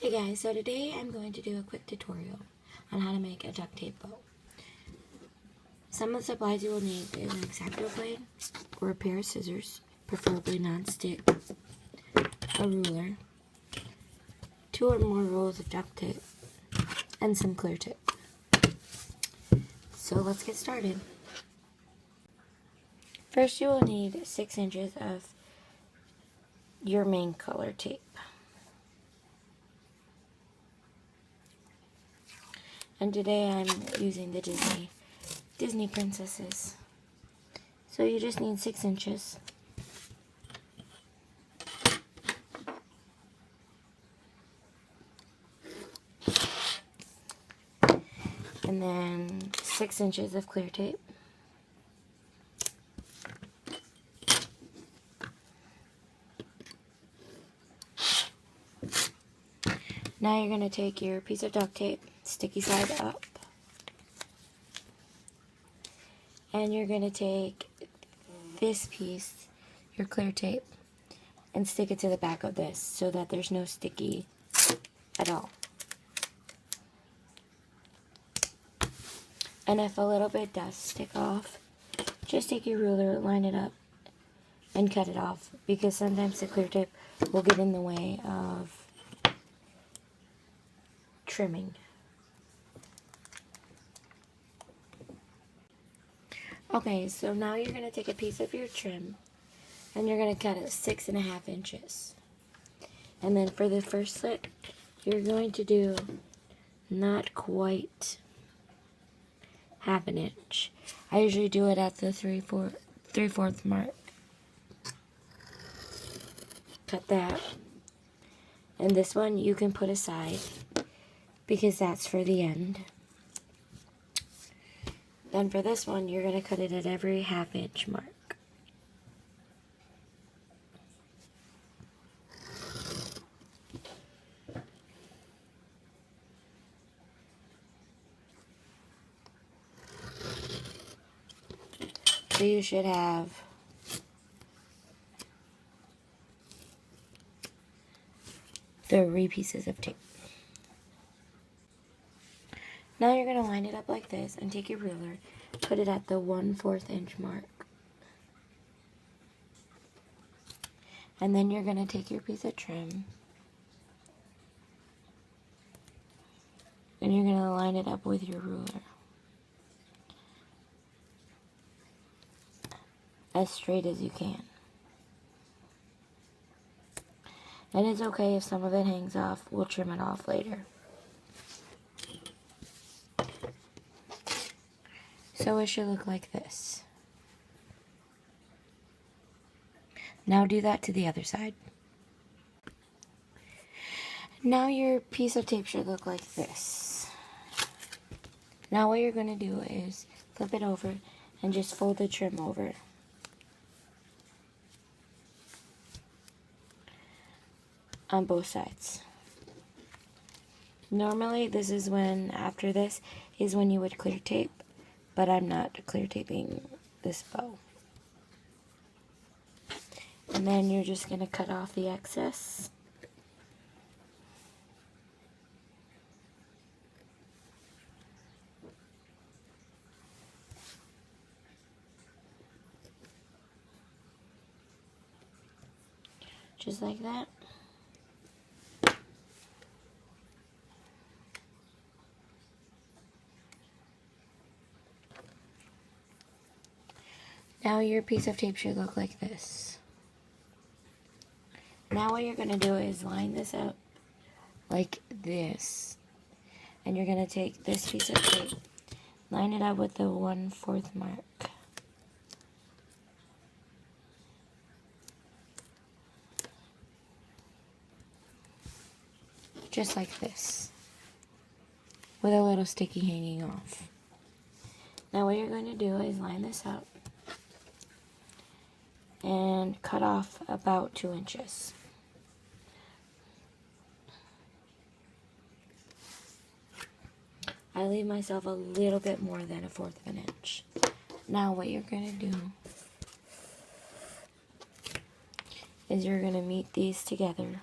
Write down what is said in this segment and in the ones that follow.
Hey guys, so today I'm going to do a quick tutorial on how to make a duct tape bow. Some of the supplies you will need is an X-Acto blade or a pair of scissors, preferably non-stick, a ruler, 2 or more rolls of duct tape, and some clear tape. So let's get started. First you will need 6 inches of your main color tape. And today I'm using the Disney princesses. So you just need 6 inches. And then 6 inches of clear tape. Now you're going to take your piece of duct tape, sticky side up, and you're going to take this piece, your clear tape, and stick it to the back of this so that there's no sticky at all. And if a little bit does stick off, just take your ruler, line it up, and cut it off, because sometimes the clear tape will get in the way of trimming. Okay, so now you're going to take a piece of your trim and you're going to cut it 6.5 inches. And then for the first slit, you're going to do not quite half an inch. I usually do it at the 3/4 mark. Cut that. And this one you can put aside because that's for the end. Then for this one, you're going to cut it at every half-inch mark. So you should have three pieces of tape. Now you're going to line it up like this and take your ruler, put it at the 1/4 inch mark. And then you're going to take your piece of trim and you're going to line it up with your ruler as straight as you can. And it's okay if some of it hangs off, we'll trim it off later. So it should look like this. Now do that to the other side. Now your piece of tape should look like this. Now what you're going to do is flip it over and just fold the trim over. On both sides. Normally this is when, after this, is when you would clear tape. But I'm not clear taping this bow. And then you're just going to cut off the excess. Just like that. Now your piece of tape should look like this. Now what you're going to do is line this up like this. And you're going to take this piece of tape, line it up with the 1/4 mark. Just like this. With a little sticky hanging off. Now what you're going to do is line this up and cut off about 2 inches. I leave myself a little bit more than 1/4 of an inch. Now what you're going to do is you're going to meet these together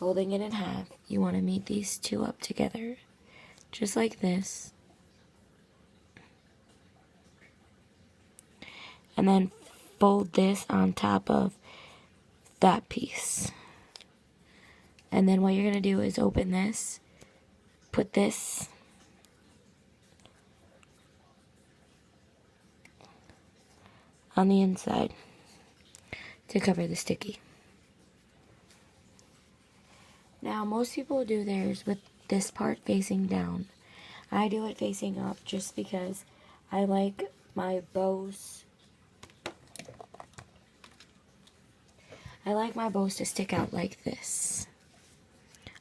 folding it in half, you want to meet these two up together, just like this. And then fold this on top of that piece. And then what you're going to do is open this, put this on the inside to cover the sticky. Now, most people do theirs with this part facing down. I do it facing up just because I like my bows. I like my bows to stick out like this.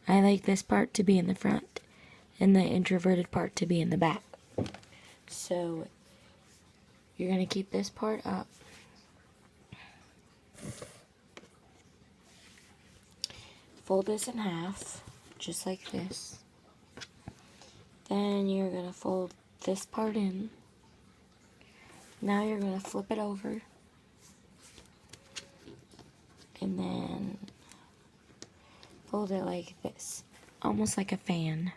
I like this part to be in the front and the introverted part to be in the back. So you're going to keep this part up. Fold this in half, just like this. Then you're going to fold this part in. Now you're going to flip it over. And then fold it like this, almost like a fan.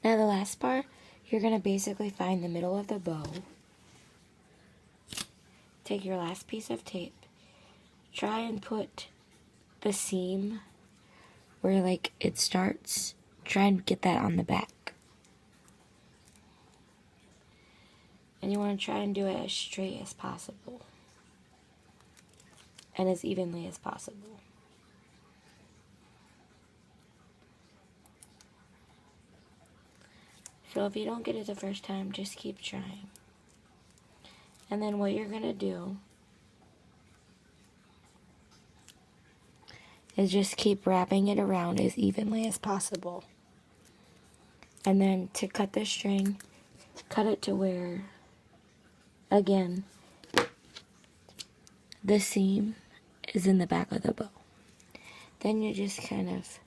Now the last part, you're going to basically find the middle of the bow. Take your last piece of tape. Try and put the seam where like it starts. Try and get that on the back. And you want to try and do it as straight as possible. And as evenly as possible. So if you don't get it the first time, just keep trying. And then what you're going to do is just keep wrapping it around as evenly as possible. And then to cut the string, cut it to where, again, the seam is in the back of the bow. Then you just kind of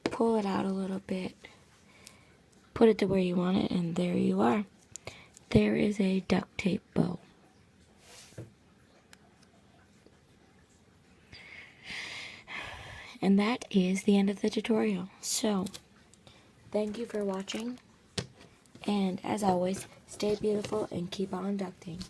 pull it out a little bit, put it to where you want it, and there you are. There is a duct tape bow. And that is the end of the tutorial. So, thank you for watching. And as always, stay beautiful and keep on ducting.